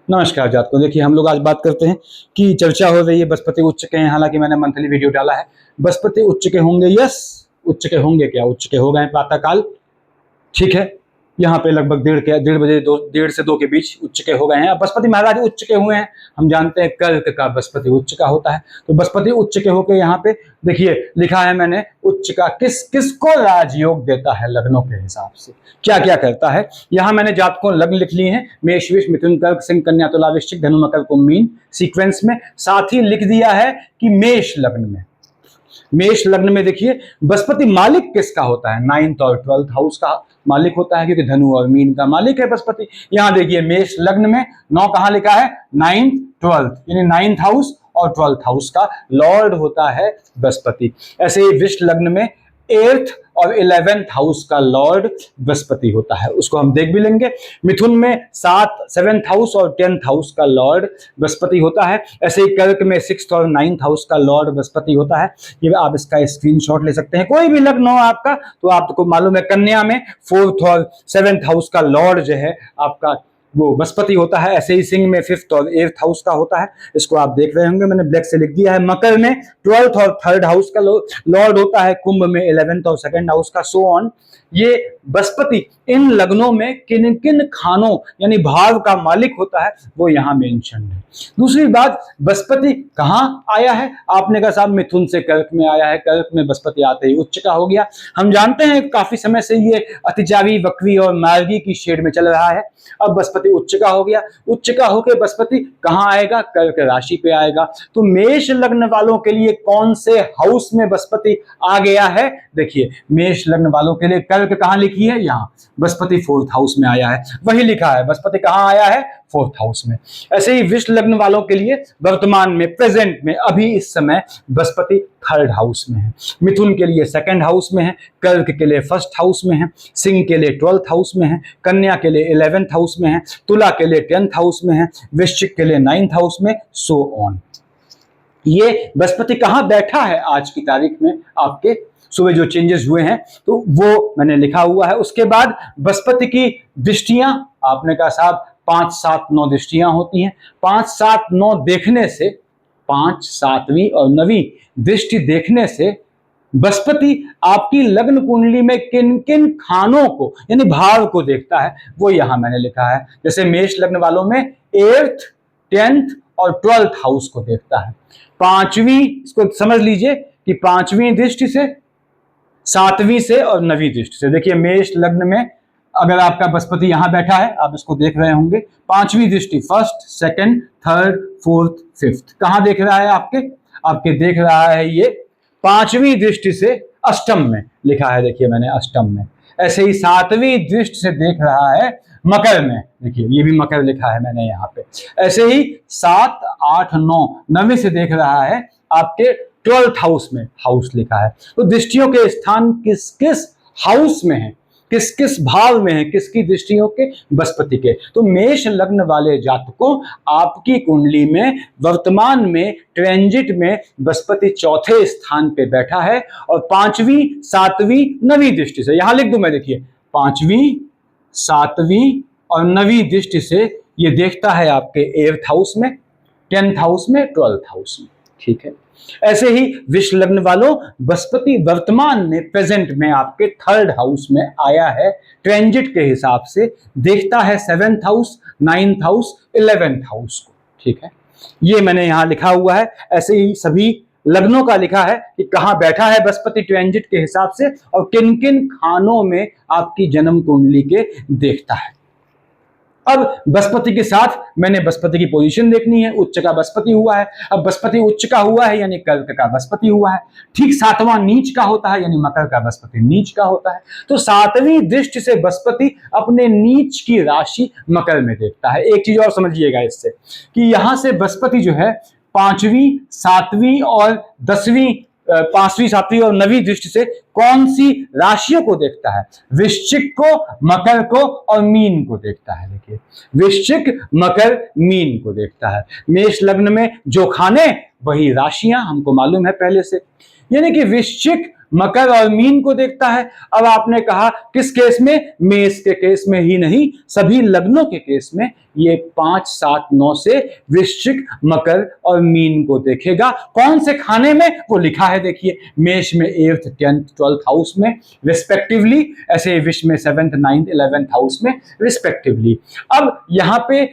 नमस्कार जातकों। देखिए, हम लोग आज बात करते हैं कि चर्चा हो रही है बृहस्पति उच्च के हैं। हालांकि मैंने मंथली वीडियो डाला है, बृहस्पति उच्च के होंगे। यस, उच्च के होंगे। क्या उच्च के हो गए प्रातःकाल? ठीक है, यहाँ पे लगभग डेढ़ बजे 1:30 से 2 के बीच उच्च के हो गए हैं। अब बृहस्पति महाराज उच्च के हुए हैं। हम जानते हैं कर्क का बृहस्पति उच्च का होता है, तो बृहस्पति उच्च के होकर यहाँ पे देखिए लिखा है मैंने, उच्च का किसको राजयोग देता है लग्नों के हिसाब से, क्या क्या करता है। यहाँ मैंने जातकों लग्न लिख लिए हैं, मेष वृष मिथुन कर्क सिंह कन्या तुला वृश्चिक धनु मकर कुंभ मीन सीक्वेंस में। साथ ही लिख दिया है कि मेष लग्न में देखिए बृहस्पति मालिक किसका होता है? 9th और 12th हाउस का मालिक होता है, क्योंकि धनु और मीन का मालिक है बृहस्पति। यहां देखिए मेष लग्न में 9 कहां लिखा है? 9th 12th, यानी 9th हाउस और 12th हाउस का लॉर्ड होता है बृहस्पति। ऐसे ही वृष लग्न में 8th और 11th हाउस का लॉर्ड बृहस्पति होता है, उसको हम देख भी लेंगे। मिथुन में 7th हाउस और 10th हाउस का लॉर्ड बृहस्पति होता है। ऐसे ही कर्क में 6th और 9th हाउस का लॉर्ड बृहस्पति होता है। ये आप इसका स्क्रीनशॉट ले सकते हैं। कोई भी लग्न हो आपका तो आपको मालूम है, कन्या में 4th और 7th हाउस का लॉर्ड जो है आपका वो बृहस्पति होता है। ऐसे ही सिंह में 5th और 8th हाउस का होता है, इसको आप देख रहे होंगे, मैंने ब्लैक से लिख दिया है। मकर में 12th और 3rd हाउस का लॉर्ड होता है। कुंभ में 11th और 2nd हाउस का, सो ऑन। ये बृहस्पति इन लग्नों में किन किन खानों यानी भाव का मालिक होता है वो यहाँ मेंशन है। दूसरी बात, बृहस्पति कहाँ आया है? आपने कहा साहब मिथुन से कर्क में आया है, कर्क में बृहस्पति आते ही उच्च का हो गया। हम जानते हैं काफी समय से ये अतिचावी वक्री और मार्गी की शेड में चल रहा है। अब बृहस्पति उच्च का हो गया, उच्च का होकर बृहस्पति कहाँ आएगा? कर्क राशि पे आएगा। तो मेष लग्न वालों के लिए कौन से हाउस में बृहस्पति आ गया है? देखिए मेष लग्न वालों के लिए कर्क कहाँ लिखी है? यहाँ बृहस्पति 4th हाउस में आया है, वही लिखा है बृहस्पति कहाँ आया है? 4th हाउस में। ऐसे ही वृष लग्न वालों के लिए वर्तमान में, प्रेजेंट में, अभी इस समय बृहस्पति 3rd हाउस में है। मिथुन के लिए 2nd हाउस में है, कर्क के लिए 1st हाउस में है, सिंह के लिए 12th हाउस में है, कन्या के लिए 11th हाउस में है, तुला के लिए 10th हाउस में है, वृश्चिक के लिए 9th हाउस में, सो ऑन। ये बृहस्पति कहाँ बैठा है आज की तारीख में? आपके सुबह जो चेंजेस हुए हैं तो वो मैंने लिखा हुआ है। उसके बाद बृहस्पति की दृष्टियां, आपने कहा साहब 5, 7, 9 दृष्टियां होती हैं। 5, 7, 9 देखने से, 5, 7वीं और 9वीं दृष्टि देखने से बृहस्पति आपकी लग्न कुंडली में किन किन खानों को यानी भाव को देखता है वो यहां मैंने लिखा है। जैसे मेष लग्न वालों में 8th, 10th और 12th हाउस को देखता है। 5वीं, इसको समझ लीजिए कि 5वीं दृष्टि से, 7वीं से और 9वीं दृष्टि से। देखिए मेष लग्न में अगर आपका बृहस्पति यहां बैठा है, आप इसको देख रहे होंगे, 5वीं दृष्टि 1st, 2nd, 3rd, 4th, 5th कहां देख रहा है? आपके देख रहा है ये 5वीं दृष्टि से अष्टम में लिखा है। देखिए मैंने अष्टम में। ऐसे ही 7वीं दृष्टि से देख रहा है मकर में। देखिए ये भी मकर लिखा है मैंने यहाँ पे। ऐसे ही 7, 8, 9 9वीं से देख रहा है आपके 12th हाउस में, हाउस लिखा है। तो दृष्टियों के स्थान किस किस हाउस में है, किस किस भाव में है, किसकी दृष्टियों के? बृहस्पति के। तो मेष लग्न वाले जातकों, आपकी कुंडली में वर्तमान में ट्रांजिट में बृहस्पति 4थे स्थान पे बैठा है और 5वीं, 7वीं, 9वीं दृष्टि से, यहां लिख दूं मैं, देखिए 5वीं, 7वीं और 9वीं दृष्टि से ये देखता है आपके 8th हाउस में, 10th हाउस में, 12th हाउस में। ठीक है। ऐसे ही वृष लग्न वालों, बृहस्पति वर्तमान में, प्रेजेंट में आपके 3rd हाउस में आया है। ट्रांजिट के हिसाब से देखता है 7th house, 9th house, 11th house को। ठीक है, ये मैंने यहां लिखा हुआ है। ऐसे ही सभी लग्नों का लिखा है कि कहां बैठा है बृहस्पति ट्रांजिट के हिसाब से और किन किन खानों में आपकी जन्म कुंडली के देखता है। अब बृहस्पति के साथ मैंने बृहस्पति की पोजीशन देखनी है। उच्च का बृहस्पति हुआ है, अब बृहस्पति उच्च का हुआ है यानी कर्क का बृहस्पति हुआ है। ठीक 7वां नीच का होता है यानी मकर का बृहस्पति नीच का होता है। तो 7वीं दृष्टि से बृहस्पति अपने नीच की राशि मकर में देखता है। एक चीज और समझिएगा इससे कि यहां से बृहस्पति जो है 5वीं, 7वीं और 10वीं, 5वीं, 7वीं और 9वीं दृष्टि से कौन सी राशियों को देखता है? वृश्चिक को, मकर को और मीन को देखता है। देखिए वृश्चिक, मकर, मीन को देखता है। मेष लग्न में जो खाने वही राशियां हमको मालूम है पहले से, यानी कि वृश्चिक, मकर और मीन को देखता है। अब आपने कहा किस केस में? मेष के केस में ही नहीं, सभी लग्नों के केस में ये 5, 7, 9 से वृश्चिक, मकर और मीन को देखेगा। कौन से खाने में? वो लिखा है देखिए, मेष में 8th, 10th, 12th हाउस में रिस्पेक्टिवली, ऐसे विष में 7th, 9th, 11th हाउस में रिस्पेक्टिवली। अब यहां पे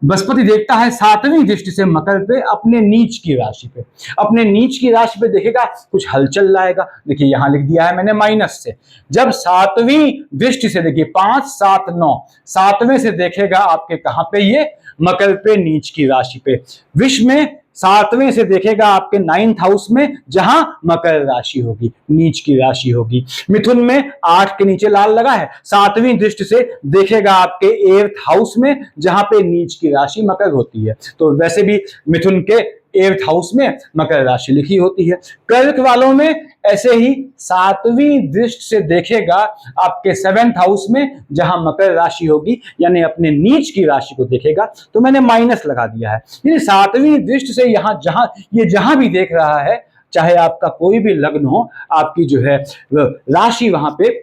बृहस्पति देखता है 7वीं दृष्टि से मकर पे, अपने नीच की राशि पे। अपने नीच की राशि पे देखेगा, कुछ हलचल लाएगा। देखिए यहां लिख दिया है मैंने माइनस से। जब 7वीं दृष्टि से देखिए 5, 7, 9, 7वें से देखेगा आपके कहां पे? ये मकर पे, नीच की राशि पे। विष में 7वें से देखेगा आपके 9th हाउस में, जहां मकर राशि होगी, नीच की राशि होगी। मिथुन में 8 के नीचे लाल लगा है, 7वीं दृष्टि से देखेगा आपके 8th हाउस में, जहां पे नीच की राशि मकर होती है। तो वैसे भी मिथुन के 8th हाउस में मकर राशि लिखी होती है। कर्क वालों में ऐसे ही 7वीं दृष्टि से देखेगा आपके 7th हाउस में, जहां मकर राशि होगी, यानी अपने नीच की राशि को देखेगा। तो मैंने माइनस लगा दिया है, यानी 7वीं दृष्टि से यहां जहां भी देख रहा है, चाहे आपका कोई भी लग्न हो, आपकी जो है राशि वहां पे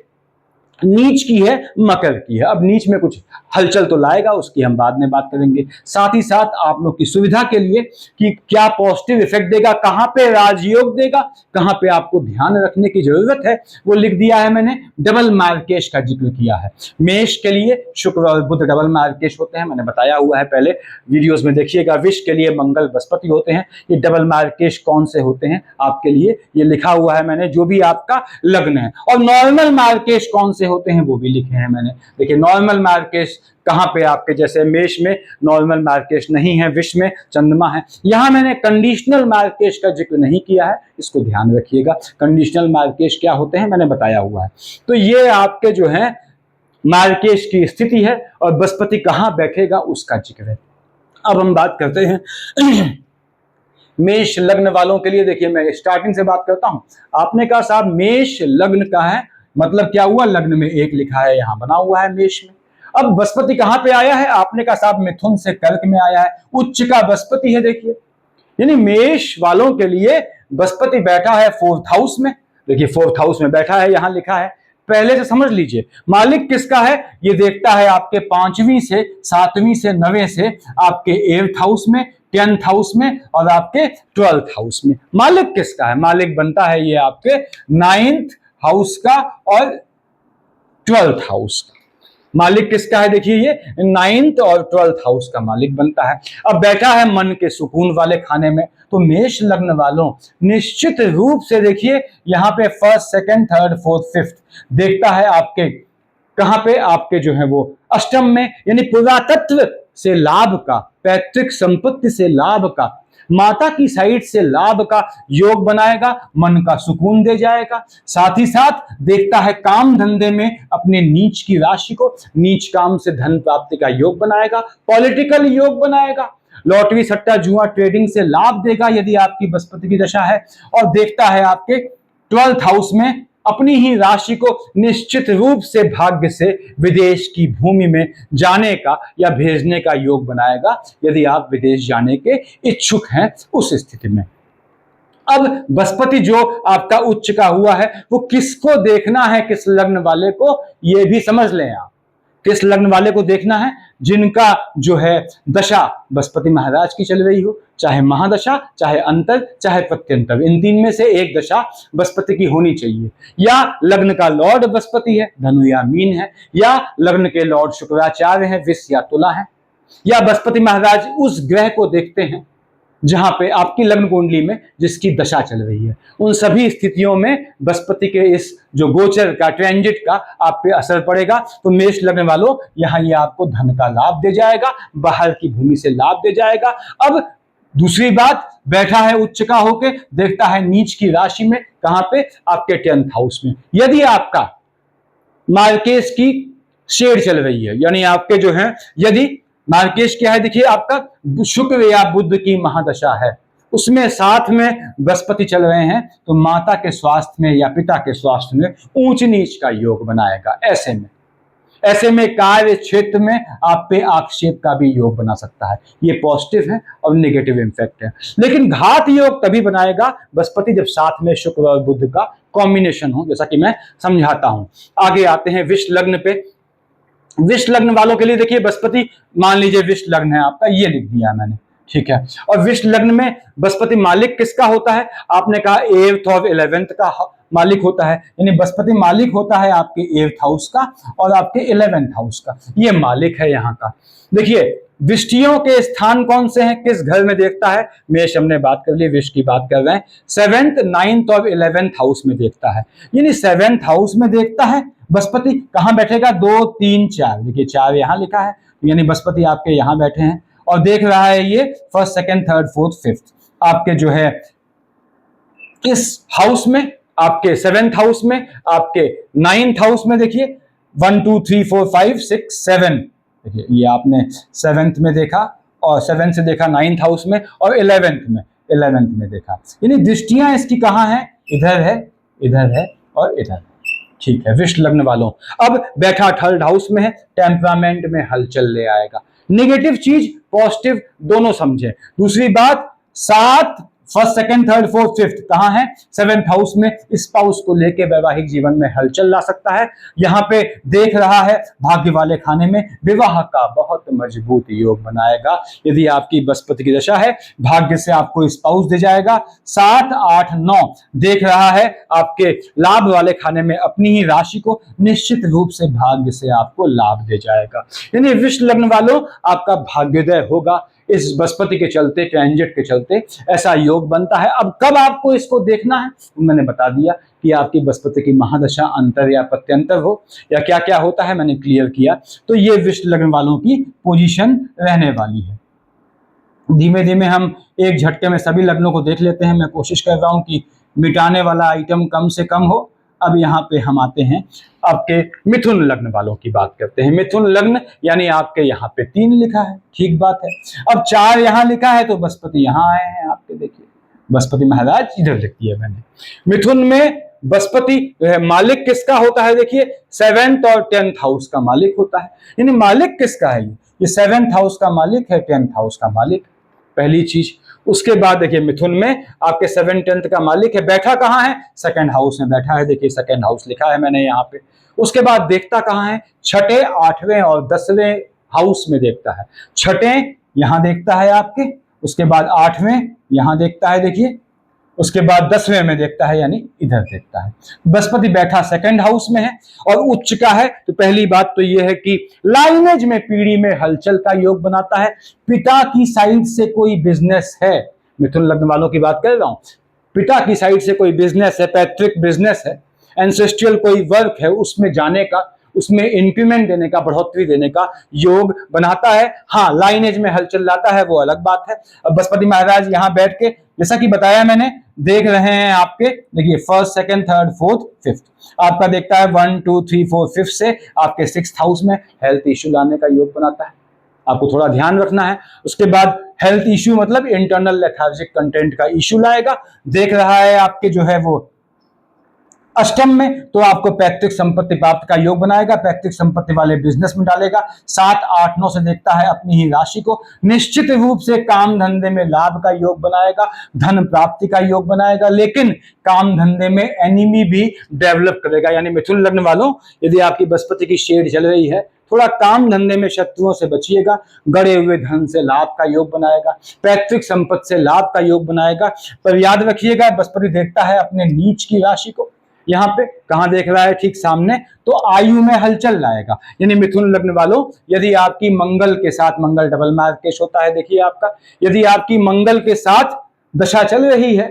नीच की है, मकर की है। अब नीच में कुछ हलचल तो लाएगा, उसकी हम बाद में बात करेंगे। साथ ही साथ आप लोग की सुविधा के लिए कि क्या पॉजिटिव इफेक्ट देगा, कहां पे राजयोग देगा, कहां पे आपको ध्यान रखने की जरूरत है, वो लिख दिया है मैंने। डबल मार्केश का जिक्र किया है। मेष के लिए शुक्र और बुध डबल मार्केश होते हैं, मैंने बताया हुआ है पहले वीडियोस में, देखिएगा। विष के लिए मंगल, बृहस्पति होते हैं। ये डबल मार्केश कौन से होते हैं आपके लिए ये लिखा हुआ है मैंने, जो भी आपका लग्न है। और नॉर्मल मार्केश कौन से होते हैं वो भी लिखे हैं मैंने। देखिए नॉर्मल मार्केश कहां पे आपके, जैसे मेष में नॉर्मल मार्केश नहीं है, विष में चंद्रमा है। यहां मैंने कंडीशनल मार्केश का जिक्र नहीं किया है, इसको ध्यान रखिएगा। कंडीशनल मार्केश क्या होते हैं मैंने बताया हुआ है। तो ये आपके जो है मार्केश की स्थिति है, और बृहस्पति कहां बैठेगा उसका जिक्र है। अब हम बात करते हैं मेष लग्न वालों के लिए। देखिए मैं स्टार्टिंग से बात करता हूं। आपने कहा साहब मेष लग्न का है, मतलब क्या हुआ? लग्न में 1 लिखा है, यहां बना हुआ है मेष में। अब बृहस्पति कहां पे आया है? आपने कहा साहब मिथुन से कर्क में आया है, उच्च का बृहस्पति है। देखिए यानी मेष वालों के लिए बृहस्पति बैठा है 4th हाउस में। देखिए 4th हाउस में बैठा है, यहां लिखा है। पहले से समझ लीजिए मालिक किसका है? ये देखता है आपके 5वीं से, 7वीं से, 9वें से, आपके 8th हाउस में, 10th हाउस में और आपके 12th हाउस में। मालिक किसका है? मालिक बनता है ये आपके 9th हाउस का और 12th हाउस का। मालिक किसका है? देखिए ये 9th और 12th हाउस का मालिक बनता है। अब बैठा है मन के सुकून वाले खाने में। तो मेष लग्न वालों निश्चित रूप से देखिए यहां पे 1st, 2nd, 3rd, 4th, 5th देखता है आपके कहां पे? आपके जो है वो अष्टम में, यानी पुरातत्व से लाभ का, पैतृक संपत्ति से लाभ का, माता की साइड से लाभ का योग बनाएगा, मन का सुकून दे जाएगा। साथ ही साथ देखता है काम धंधे में अपने नीच की राशि को, नीच काम से धन प्राप्ति का योग बनाएगा, पॉलिटिकल योग बनाएगा, लॉटरी, सट्टा, जुआ, ट्रेडिंग से लाभ देगा यदि आपकी बृहस्पति की दशा है। और देखता है आपके 12th हाउस में अपनी ही राशि को निश्चित रूप से भाग्य से विदेश की भूमि में जाने का या भेजने का योग बनाएगा यदि आप विदेश जाने के इच्छुक हैं उस स्थिति में। अब बृहस्पति जो आपका उच्च का हुआ है वो किसको देखना है? किस लग्न वाले को? ये भी समझ लें आप, किस लग्न वाले को देखना है? जिनका जो है दशा बृहस्पति महाराज की चल रही हो, चाहे महादशा, चाहे अंतर, चाहे प्रत्यंतर, इन 3 में से एक दशा बृहस्पति की होनी चाहिए। या लग्न का लॉर्ड बृहस्पति है, धनु या मीन है, या लग्न के लॉर्ड शुक्राचार्य है, विष या तुला है, या बृहस्पति महाराज उस ग्रह को देखते हैं जहां पे आपकी लग्न कुंडली में जिसकी दशा चल रही है। उन सभी स्थितियों में बृहस्पति के इस जो गोचर का, ट्रांजिट का आप पे असर पड़ेगा। तो मेष लग्न वालों यहां ये आपको धन का लाभ दे जाएगा, बाहर की भूमि से लाभ दे जाएगा। अब दूसरी बात, बैठा है उच्च का होके, देखता है नीच की राशि में, कहां पे? आपके 10th हाउस में। यदि आपका मार्केश की शेड चल रही है, यानी आपके जो है, यदि मार्केश क्या है? देखिए आपका शुक्र या बुध की महादशा है, उसमें साथ में बृहस्पति चल रहे हैं, तो माता के स्वास्थ्य में या पिता के स्वास्थ्य में ऊंच नीच का योग बनाएगा। ऐसे में ऐसे में कार्य क्षेत्र में आप पे आक्षेप का भी योग बना सकता है। ये पॉजिटिव है और नेगेटिव इम्पैक्ट है। लेकिन घात योग तभी बनाएगा बृहस्पति जब साथ में शुक्र और बुध का कॉम्बिनेशन हो, जैसा कि मैं समझाता हूं। आगे आते हैं विष लग्न पे। विष लग्न वालों के लिए देखिए बृहस्पति, मान लीजिए विष लग्न है आपका, ये लिख दिया है मैंने, ठीक है। और विष लग्न में बृहस्पति मालिक किसका होता है? आपने कहा 8th और 11th का मालिक होता है, यानी बृहस्पति मालिक होता है आपके 8th हाउस का और आपके 11th हाउस का, ये मालिक है यहाँ का। देखिए विष्टियों के स्थान कौन से हैं, किस घर में देखता है? मेष हमने बात कर ली, विष की बात कर रहे हैं। 7th, 9th और 11th हाउस में देखता है, यानी 7th हाउस में देखता है बृहस्पति। कहां बैठेगा? 2, 3, 4, देखिए 4 यहां लिखा है, यानी बृहस्पति आपके यहां बैठे हैं और देख रहा है ये 1st, 2nd, 3rd, 4th, 5th आपके जो है इस हाउस में, आपके 7th हाउस में, आपके 9th हाउस में। देखिए 1, 2, 3, 4, 5, 6, 7, देखिए ये आपने 7th में देखा और 7th से देखा 9th हाउस में और 11th में देखा, यानी दृष्टियां इसकी कहां है? इधर है, इधर है और इधर है, ठीक है। विष लग्न वालों अब बैठा 3rd हाउस में है, टेम्परामेंट में हलचल ले आएगा। नेगेटिव चीज पॉजिटिव दोनों समझे। दूसरी बात, 7, 1st, 2nd, 3rd, 4th, 5th कहां है? 7th हाउस में। स्पाउस को लेके वैवाहिक जीवन में हलचल ला सकता है। यहां पे देख रहा है भाग्य वाले खाने में, विवाह का बहुत मजबूत योग बनाएगा। यदि आपकी बृहस्पति की दशा है, भाग्य से आपको स्पाउस दे जाएगा। 7, 8, 9 देख रहा है आपके लाभ वाले खाने में, अपनी ही राशि को निश्चित रूप से भाग्य से आपको लाभ दे जाएगा। यानी विष लग्न वालों आपका भाग्योदय होगा इस बृहस्पति के चलते, ट्रांजिट के चलते ऐसा योग बनता है। अब कब आपको इसको देखना है, मैंने बता दिया कि आपकी बृहस्पति की महादशा अंतर या प्रत्यंतर हो या क्या क्या होता है, मैंने क्लियर किया। तो ये विष लग्न वालों की पोजीशन रहने वाली है। धीमे धीमे हम एक झटके में सभी लग्नों को देख लेते हैं। मैं कोशिश कर रहा हूं कि मिटाने वाला आइटम कम से कम हो। अब यहाँ पे हम आते हैं आपके मिथुन लग्न वालों की बात करते हैं। मिथुन लग्न यानी आपके यहाँ पे 3 लिखा है, ठीक बात है। अब 4 यहाँ लिखा है तो बृहस्पति यहाँ आए हैं आपके, देखिए बृहस्पति महाराज इधर लिख दिया मैंने। मिथुन में बृहस्पति मालिक किसका होता है? देखिए 7th और 10th हाउस का मालिक होता है, यानी मालिक किसका है? ये 7th हाउस का मालिक है, 10th हाउस का मालिक, पहली चीज। उसके बाद देखिए मिथुन में आपके 7, 10th का मालिक है, बैठा कहां है? 2nd हाउस में बैठा है, देखिए 2nd हाउस लिखा है मैंने यहाँ पे। उसके बाद देखता कहां है? 6ठे, 8वें और 10वें हाउस में देखता है। 6ठे यहां देखता है आपके, उसके बाद 8वें यहां देखता है, देखिए उसके बाद 10वें में देखता है, यानी इधर देखता है। बृहस्पति बैठा 2nd हाउस में है और उच्च का है। तो पहली बात तो यह है कि लाइनेज में, पीढ़ी में हलचल का योग बनाता है। पिता की साइड से कोई बिजनेस है, मिथुन लग्न वालों की बात कर रहा हूं, पिता की साइड से कोई बिजनेस है, पैतृक बिजनेस है, एंसेस्ट्रियल कोई वर्क है, उसमें जाने का, उसमें इंक्रीमेंट देने का, बढ़ोतरी देने का योग बनाता है। हाँ, लाइनेज में हलचल लाता है, वो अलग बात है। अब बृहस्पति महाराज यहां बैठ के, जैसा कि बताया मैंने, देख रहे हैं आपके, देखिए 1st, 2nd, 3rd, 4th, 5th आपका देखता है 1, 2, 3, 4, 5 से आपके 6th हाउस में हेल्थ इश्यू लाने का योग बनाता है। आपको थोड़ा ध्यान रखना है। उसके बाद हेल्थ इश्यू मतलब इंटरनल लेथार्जिक कंटेंट का इश्यू लाएगा। देख रहा है आपके जो है वो अष्टम में, तो आपको पैतृक संपत्ति प्राप्त का योग बनाएगा, पैतृक संपत्ति वाले बिजनेस में डालेगा। 7, 8, 9 से देखता है अपनी ही राशि को, निश्चित रूप से काम धंधे में लाभ का योग बनाएगा, धन प्राप्ति का योग बनाएगा, लेकिन काम धंधे में एनिमी भी डेवलप करेगा। यानी मिथुन लग्न वालों, यदि आपकी बृहस्पति की शेड चल रही है, थोड़ा काम धंधे में शत्रुओं से बचिएगा। गड़े हुए धन से लाभ का योग बनाएगा, पैतृक संपत्ति से लाभ का योग बनाएगा। पर याद रखिएगा, बृहस्पति देखता है अपने नीच की राशि को, यहाँ पे कहां देख रहा है? ठीक सामने। तो आयु में हलचल लाएगा। यानी मिथुन लग्न वालों, यदि आपकी मंगल के साथ, मंगल डबल मार्केश होता है, देखिए आपका, यदि आपकी मंगल के साथ दशा चल रही है,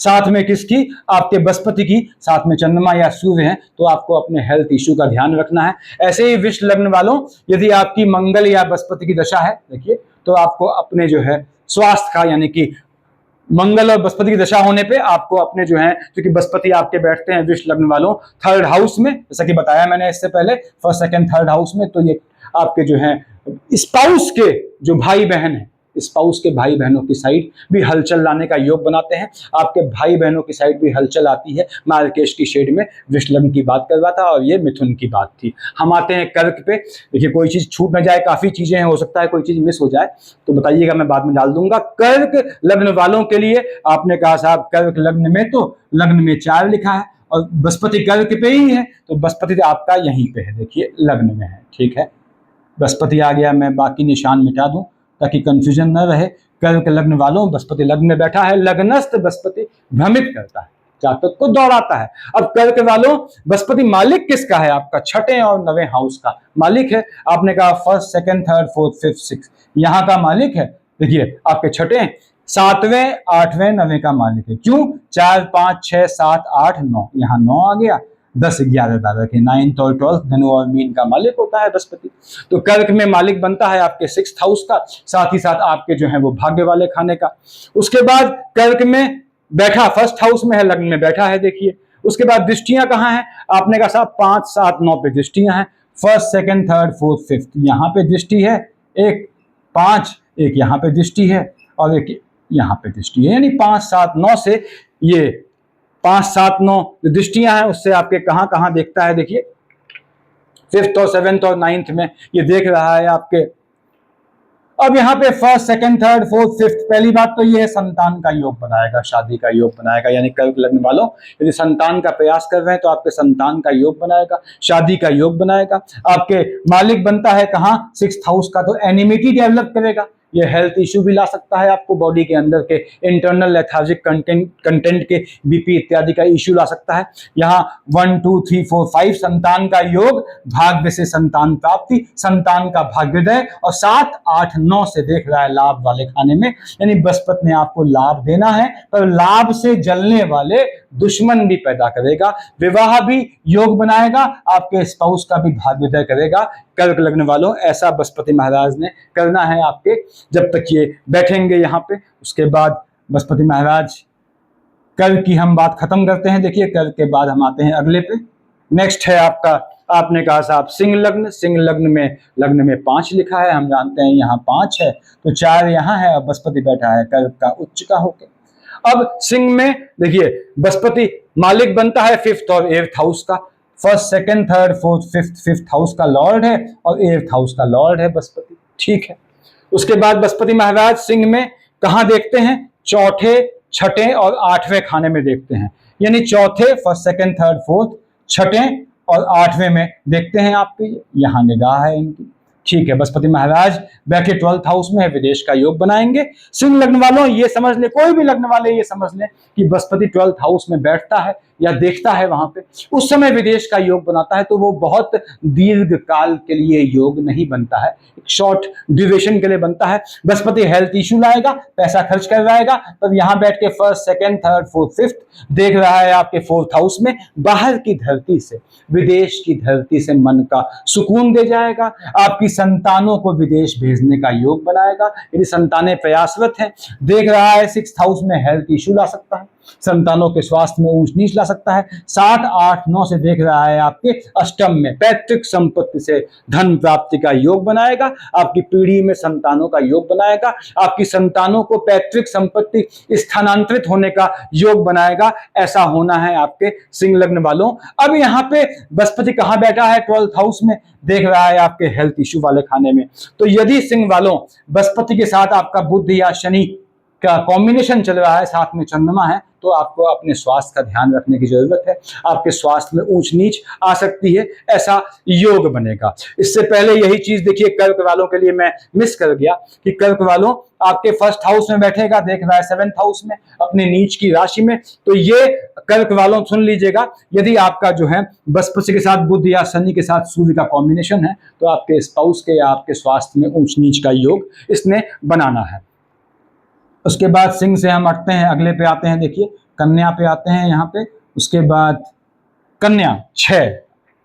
साथ में किसकी? आपके बृहस्पति की, साथ में चंद्रमा या सूर्य है, तो आपको अपने हेल्थ इश्यू का ध्यान रखना है। ऐसे ही विष लग्न वालों, यदि आपकी मंगल या बृहस्पति की दशा है, देखिए, तो आपको अपने जो है स्वास्थ्य का, यानी कि मंगल और बृहस्पति की दशा होने पे आपको अपने जो है, क्योंकि बृहस्पति आपके बैठते हैं विष लग्न वालों 3rd हाउस में, जैसा कि बताया मैंने इससे पहले, 1st, 2nd, 3rd हाउस में। तो ये आपके जो है स्पाउस के जो भाई बहन है, स्पाउस के भाई बहनों की साइड भी हलचल लाने का योग बनाते हैं। आपके भाई बहनों की साइड भी हलचल आती है। मार्केश की शेड में वृष लग्न की बात कर रहा था और ये मिथुन की बात थी। हम आते हैं कर्क पे। देखिए कोई चीज छूट न जाए, काफी चीजें हैं, हो सकता है कोई चीज मिस हो जाए तो बताइएगा, मैं बाद में डाल दूंगा। कर्क लग्न वालों के लिए आपने कहा साहब कर्क लग्न में तो लग्न में 4 लिखा है और बृहस्पति कर्क पे ही है, तो बृहस्पति आपका यहीं पे है, देखिए लग्न में है। ठीक है, बृहस्पति आ गया, मैं बाकी निशान मिटा दूं ताकि कंफ्यूजन न रहे। कर्क लग्न वालों, बृहस्पति लग्न में बैठा है, लग्नस्थ बृहस्पति भ्रमित करता है, जातक को दौड़ाता है। अब कर्क वालों, बृहस्पति मालिक किसका है? आपका छठे और 9वें हाउस का मालिक है। आपने कहा first, second, third, fourth, fifth, six, यहाँ का मालिक है। देखिए आपके छठे, 7वें, 8वें, 9वें का मालिक है। क्यों? 4, 5, 6, 7, 8, 9, यहाँ 9 आ गया। 10, 11, 12 के 9th और 12th धनु और मीन का मालिक होता है बृहस्पति। तो कर्क में मालिक बनता है आपके 6th हाउस का, साथ ही साथ आपके जो है वो भाग्य वाले खाने का। उसके बाद कर्क में बैठा, फर्स्ट हाउस में है, लग्न में बैठा है, देखिए। उसके बाद दृष्टियां कहाँ हैं? आपने कहा साहब 5, 7, 9 पे दृष्टियां हैं। First, second, third, fourth, fifth, यहाँ पे दृष्टि है एक, 5, एक यहाँ पे दृष्टि है और एक यहाँ पे दृष्टि है, यानी 5, 7, 9 से ये 5, 7, 9 जो दृष्टियां हैं उससे आपके कहां कहां देखता है, देखिए 5th और 7th और 9th में ये देख रहा है आपके। अब यहाँ पे first, second, third, fourth, fifth, पहली बात तो ये है संतान का योग बनाएगा, शादी का योग बनाएगा, यानी कर्क लग्न वालों यदि संतान का प्रयास कर रहे हैं तो आपके संतान का योग बनाएगा, शादी का योग बनाएगा। आपके मालिक बनता है कहाँ? 6th हाउस का, तो एनिमिटी डेवलप करेगा। ये हेल्थ इश्यू भी ला सकता है आपको, बॉडी के अंदर के इंटरनल लेथार्जिक कंटेंट के बीपी इत्यादि का इश्यू ला सकता है। यहाँ 1, 2, 3, 4, 5 संतान का योग, भाग्य से संतान प्राप्ति, संतान का भाग्योदय, और 7, 8, 9 से देख रहा है लाभ वाले खाने में, यानी बृहस्पति ने आपको लाभ देना है, पर लाभ से जलने वाले दुश्मन भी पैदा करेगा। विवाह भी योग बनाएगा, आपके स्पाउस का भी भाग्योदय करेगा। कर्क लग्न वालों, ऐसा बृहस्पति महाराज ने करना है आपके जब तक ये बैठेंगे यहाँ पे। उसके बाद बृहस्पति महाराज, कर्क की हम बात खत्म करते हैं। देखिए कर्क के बाद हम आते हैं अगले पे। नेक्स्ट है आपका, आपने कहा साहब सिंह लग्न। सिंह लग्न में 5 लिखा है, हम जानते हैं यहाँ 5 है, तो 4 यहाँ है और बृहस्पति बैठा है कर्क का उच्च का होके। अब सिंह में देखिए बृहस्पति मालिक बनता है 5th और 8th हाउस का। First, second, third, fourth, fifth house का लॉर्ड है और 8th हाउस का लॉर्ड है बृहस्पति। ठीक है, उसके बाद बृहस्पति महाराज सिंह में कहां देखते हैं? चौथे, छठे और 8वें खाने में देखते हैं, यानी चौथे, फर्स्ट, सेकंड, थर्ड, फोर्थ, छठे और 8वें में देखते हैं आपके, यहां निगाह है इनकी। ठीक है, बृहस्पति महाराज बैठे 12th हाउस में है, विदेश का योग बनाएंगे। सिंह लग्न वालों ये समझ ले, कोई भी लग्न वाले ये समझ ले कि बृहस्पति 12th हाउस में बैठता है या देखता है वहां पे, उस समय विदेश का योग बनाता है, तो वो बहुत दीर्घ काल के लिए योग नहीं बनता है, एक शॉर्ट ड्यूरेशन के लिए बनता है। बृहस्पति हेल्थ इश्यू लाएगा, पैसा खर्च करवाएगा, तब यहां बैठ के first, second, third, fourth, fifth देख रहा है आपके 4th हाउस में। बाहर की धरती से, विदेश की धरती से मन का सुकून दे जाएगा, आपकी संतानों को विदेश भेजने का योग बनाएगा। यदि संतानें प्रयासरत हैं, देख रहा है 6th हाउस में हेल्थ इश्यू ला सकता है, संतानों के स्वास्थ्य में ऊंच नीच ला सकता है। 7, 8, 9 से देख रहा है आपके अष्टम में, पैतृक संपत्ति से धन प्राप्ति का योग बनाएगा, आपकी पीढ़ी में संतानों का योग बनाएगा, आपकी संतानों को पैतृक संपत्ति स्थानांतरित होने का योग बनाएगा। ऐसा होना है आपके सिंह लग्न वालों। अब यहाँ पे बृहस्पति कहाँ बैठा है? 12th हाउस में, देख रहा है आपके हेल्थ इश्यू वाले खाने में। तो यदि सिंह वालों बृहस्पति के साथ आपका बुध या शनि का कॉम्बिनेशन चल रहा है, साथ में चंद्रमा है, तो आपको अपने स्वास्थ्य का ध्यान रखने की जरूरत है। आपके स्वास्थ्य में ऊंच नीच आ सकती है, ऐसा योग बनेगा। इससे पहले यही चीज देखिए कर्क वालों के लिए मैं मिस कर गया कि कर्क वालों आपके फर्स्ट हाउस में बैठेगा, देख रहा है 7th हाउस में अपने नीच की राशि में। तो ये कर्क वालों सुन लीजिएगा, यदि आपका जो है बृहस्पति के साथ बुध या शनि के साथ सूर्य का कॉम्बिनेशन है, तो आपके स्पाउस के या आपके स्वास्थ्य में ऊंच नीच का योग इसने बनाना है। उसके बाद सिंह से हम हटते हैं, अगले पे आते हैं, देखिए कन्या पे आते हैं यहाँ पे। उसके बाद कन्या 6,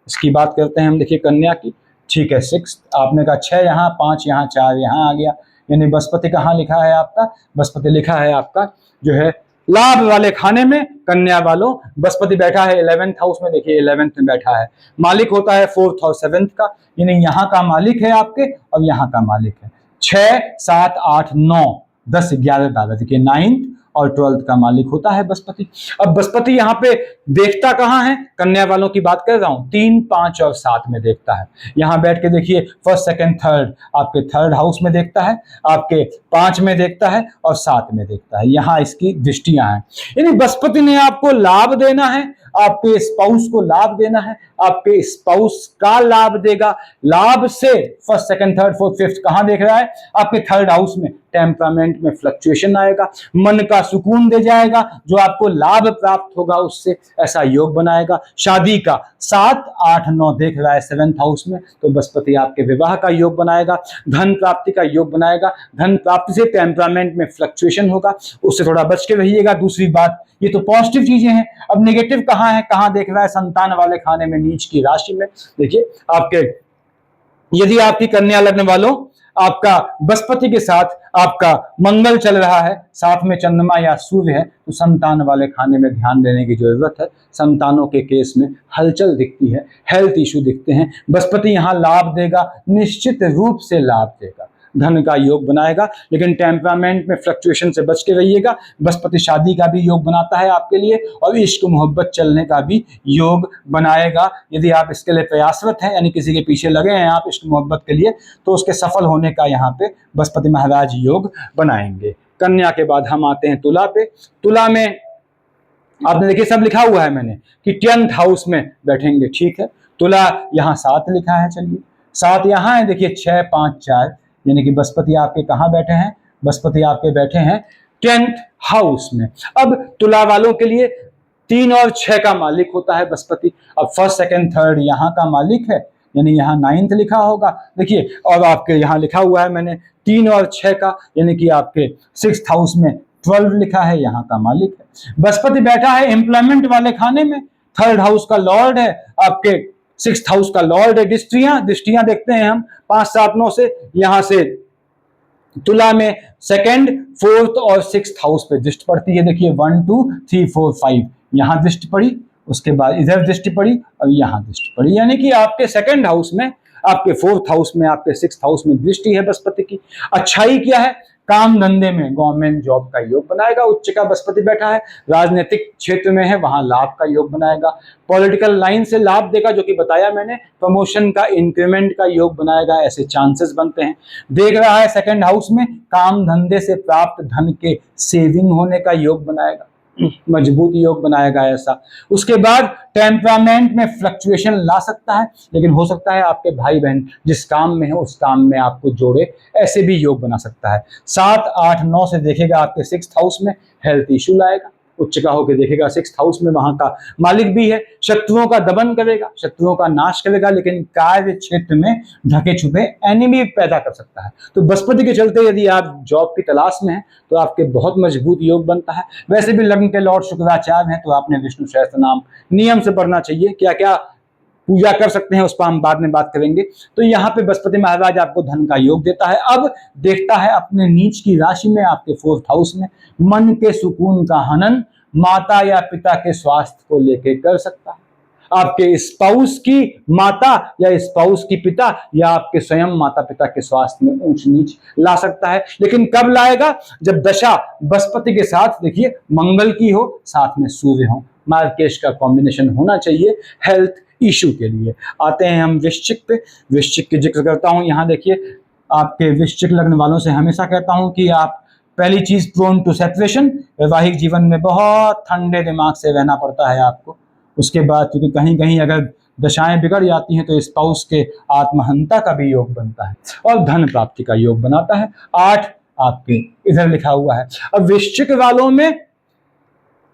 इसकी बात करते हैं हम, देखिए कन्या की। ठीक है, 6, आपने कहा 6 यहाँ, 5 यहाँ, 4 यहाँ आ गया, यानी बृहस्पति कहाँ लिखा है आपका? बृहस्पति लिखा है आपका जो है लाभ वाले खाने में। कन्या वालों बृहस्पति बैठा है 11th हाउस में, देखिए 11th में बैठा है, मालिक होता है 4th और 7th का, यानी यहाँ का मालिक है आपके और यहाँ का मालिक है। 6, 7, 8, 9, 10, 11, 12, देखिए 9th और 12th का मालिक होता है बृहस्पति। अब बृहस्पति यहाँ पे देखता कहाँ है, कन्या वालों की बात कर रहा हूं, 3, 5 और 7 में देखता है। यहां बैठ के देखिए फर्स्ट, सेकंड, थर्ड, आपके थर्ड हाउस में देखता है, आपके 5 में देखता है और 7 में देखता है। यहां इसकी दृष्टियां हैं, यानी बृहस्पति ने आपको लाभ देना है, आपके स्पाउस को लाभ देना है, आपके स्पाउस का लाभ देगा। लाभ से first, second, third, fourth, fifth कहां देख रहा है, आपके थर्ड हाउस में। टेम्परामेंट में फ्लक्चुएशन आएगा, मन का सुकून दे जाएगा, जो आपको लाभ प्राप्त होगा उससे, ऐसा योग बनाएगा। शादी का 7, 8, 9 देख रहा है 7th हाउस में, तो बृहस्पति आपके विवाह का योग बनाएगा, धन प्राप्ति का योग बनाएगा। धन प्राप्ति से टेम्परामेंट में फ्लक्चुएशन होगा, उससे थोड़ा बच के रहिएगा। दूसरी बात, ये तो पॉजिटिव चीजें हैं। अब नेगेटिव कहां है, कहां देख रहा है, संतान वाले खाने में, नीच की राशि में। देखिए आपके, यदि आपकी कन्या लग्न वालों, आपका बृहस्पति के साथ आपका मंगल चल रहा है, साथ में चंद्रमा या सूर्य है, तो संतान वाले खाने में ध्यान देने की जरूरत है। संतानों के केस में हलचल दिखती है, हेल्थ इश्यू दिखते हैं। बृहस्पति यहां लाभ देगा, निश्चित रूप से लाभ देगा, धन का योग बनाएगा, लेकिन टेम्परामेंट में फ्लक्चुएशन से बच के रहिएगा। बृहस्पति शादी का भी योग बनाता है आपके लिए, और इश्क मोहब्बत चलने का भी योग बनाएगा। यदि आप इसके लिए प्रयासरत हैं, यानी किसी के पीछे लगे हैं आप इश्क मोहब्बत के लिए, तो उसके सफल होने का यहाँ पे बृहस्पति महाराज योग बनाएंगे। कन्या के बाद हम आते हैं तुला पे। तुला में आपने देखिए सब लिखा हुआ है मैंने कि 10th हाउस में बैठेंगे, ठीक है। तुला यहाँ 7 लिखा है, चलिए 7 यहाँ है, देखिए 6, 5, 4, यानी कि बृहस्पति आपके कहाँ बैठे हैं, बृहस्पति आपके बैठे हैं 10th हाउस में। अब तुला वालों के लिए 3 और 6 का मालिक होता है बृहस्पति। अब फर्स्ट, सेकंड, थर्ड यहाँ का मालिक है, यानी यहाँ 9th लिखा होगा, देखिए, और आपके यहाँ लिखा हुआ है मैंने 3 और 6 का, यानी कि आपके 6th हाउस में 12 लिखा है, यहाँ का मालिक है। बृहस्पति बैठा है एम्प्लॉयमेंट वाले खाने में, थर्ड हाउस का लॉर्ड है, आपके 6th हाउस का लॉर्ड है। दृष्टियां देखते हैं हम 5, 7, 9 से, यहां से तुला में सेकंड, फोर्थ और 6th हाउस पे दृष्टि पड़ती है। देखिए 1, 2, 3, 4, 5 यहां दृष्टि पड़ी, उसके बाद इधर दृष्टि पड़ी और यहां दृष्टि पड़ी, यानी कि आपके सेकंड हाउस में, आपके 4th हाउस में, आपके 6th हाउस में दृष्टि है बृहस्पति की। अच्छाई क्या है, काम धंधे में गवर्नमेंट जॉब का योग बनाएगा। उच्च का बृहस्पति बैठा है, राजनीतिक क्षेत्र में है, वहां लाभ का योग बनाएगा। पॉलिटिकल लाइन से लाभ देगा, जो कि बताया मैंने, प्रमोशन का, इंक्रीमेंट का योग बनाएगा, ऐसे चांसेस बनते हैं। देख रहा है सेकंड हाउस में, काम धंधे से प्राप्त धन के सेविंग होने का योग बनाएगा, मजबूत योग बनाएगा ऐसा। उसके बाद टेम्परामेंट में फ्लक्चुएशन ला सकता है, लेकिन हो सकता है आपके भाई बहन जिस काम में है उस काम में आपको जोड़े, ऐसे भी योग बना सकता है। 7, 8, 9 से देखेगा आपके 6th हाउस में, हेल्थ इश्यू लाएगा। उच्च का होकर देखेगा 6th हाउस में, वहां का मालिक भी है, शत्रुओं का दमन करेगा, शत्रुओं का नाश करेगा, लेकिन कार्य क्षेत्र में ढके छुपे एनिमी पैदा कर सकता है। तो बृहस्पति के चलते यदि आप जॉब की तलाश में हैं तो आपके बहुत मजबूत योग बनता है। वैसे भी लग्न के लॉर्ड शुक्राचार्य हैं, तो आपने विष्णु सहस्त्र नाम नियम से पढ़ना चाहिए। क्या क्या पूजा कर सकते हैं उस पर हम बाद में बात करेंगे। तो यहाँ पे बृहस्पति महाराज आपको धन का योग देता है। अब देखता है अपने नीच की राशि में, आपके 4th हाउस में, मन के सुकून का हनन माता या पिता के स्वास्थ्य को लेकर कर सकता है। आपके स्पाउस की माता या स्पाउस की पिता या आपके स्वयं माता पिता के स्वास्थ्य में ऊंच नीच ला सकता है। लेकिन कब लाएगा, जब दशा बृहस्पति के साथ देखिए मंगल की हो, साथ में सूर्य हो, मार्केश का कॉम्बिनेशन होना चाहिए हेल्थ इशू के लिए। आते हैं हम वृश्चिक पे। वृश्चिक की जिक्र करता हूं, यहां देखिए आपके वृश्चिक लग्न वालों से हमेशा कहता हूं कि आप, पहली चीज, प्रोन टू सेपरेशन, वैवाहिक जीवन में बहुत ठंडे दिमाग से रहना पड़ता है आपको। उसके बाद क्योंकि कहीं कहीं अगर दशाएं बिगड़ जाती हैं तो स्पाउस के आत्महंता का भी योग बनता है और धन प्राप्ति का योग बनाता है। 8 आपके इधर लिखा हुआ है। अब वृश्चिक वालों में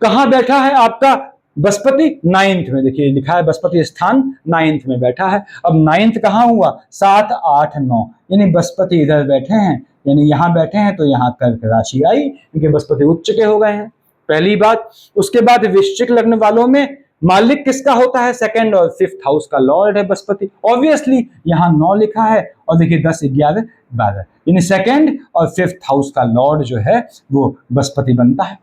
कहां बैठा है आपका बृहस्पति, 9th में, देखिए लिखा है बृहस्पति स्थान 9th में बैठा है। अब 9th कहां हुआ, 7, 8, 9, यानी बृहस्पति इधर बैठे हैं, यानी यहां बैठे हैं, तो यहां कर्क राशि आई, क्योंकि बृहस्पति उच्च के हो गए हैं, पहली बात। उसके बाद वृश्चिक लग्न वालों में मालिक किसका होता है, सेकंड और 5th हाउस का लॉर्ड है बृहस्पति। ऑब्वियसली यहां 9 लिखा है, और देखिए 10, 11, 12, यानी सेकंड और 5th हाउस का लॉर्ड जो है वो बृहस्पति बनता है।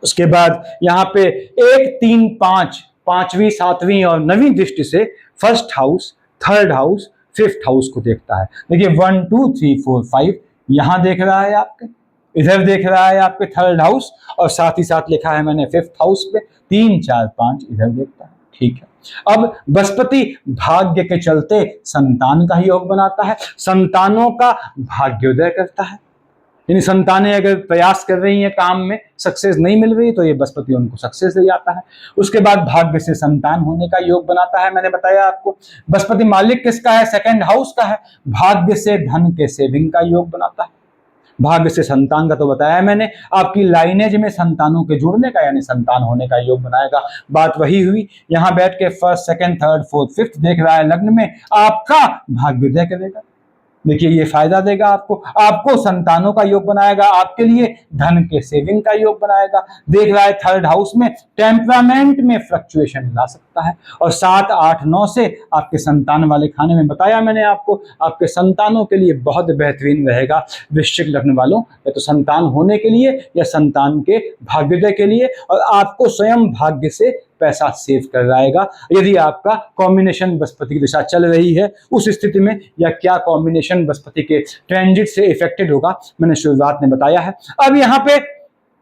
उसके बाद यहाँ पे 1, 3, 5, 5वीं, 7वीं और 9वीं दृष्टि से first house, third house, fifth house को देखता है। देखिए 1 2 3 4 5 यहां देख रहा है आपके, इधर देख रहा है आपके थर्ड हाउस, और साथ ही साथ लिखा है मैंने फिफ्थ हाउस पे 3 4 5 इधर देखता है। ठीक है, अब बृहस्पति भाग्य के चलते संतान का योग बनाता है, संतानों का भाग्योदय करता है। यानी संतानें अगर प्रयास कर रही हैं काम में, सक्सेस नहीं मिल रही, तो ये बृहस्पति उनको सक्सेस दे जाता है। उसके बाद भाग्य से संतान होने का योग बनाता है। मैंने बताया आपको बृहस्पति मालिक किसका है, सेकंड हाउस का है। भाग्य से धन के सेविंग का योग बनाता है। भाग्य से संतान का तो बताया मैंने, आपकी लाइनेज में संतानों के जुड़ने का यानी संतान होने का योग बनाएगा। बात वही हुई, यहां बैठ के first second third fourth fifth देख रहा है लग्न में, आपका भाग्योदय करेगा। देखिए ये फायदा देगा आपको, आपको संतानों का योग बनाएगा, आपके लिए धन के सेविंग का योग बनाएगा। देख रहा है थर्ड हाउस में, टेम्परामेंट में फ्लक्चुएशन ला सकता है। और 7 8 9 से आपके संतान वाले खाने में बताया मैंने आपको, आपके संतानों के लिए बहुत बेहतरीन रहेगा वृश्चिक लग्न वालों, या तो संतान होने के लिए या संतान के भाग्योदय के लिए। और आपको स्वयं भाग्य से पैसा सेव कर लाएगा यदि आपका कॉम्बिनेशन बृहस्पति की दिशा चल रही है। उस स्थिति में या क्या कॉम्बिनेशन बृहस्पति के ट्रांजिट से इफेक्टेड होगा, मैंने शुरुआत में बताया है। अब यहाँ पे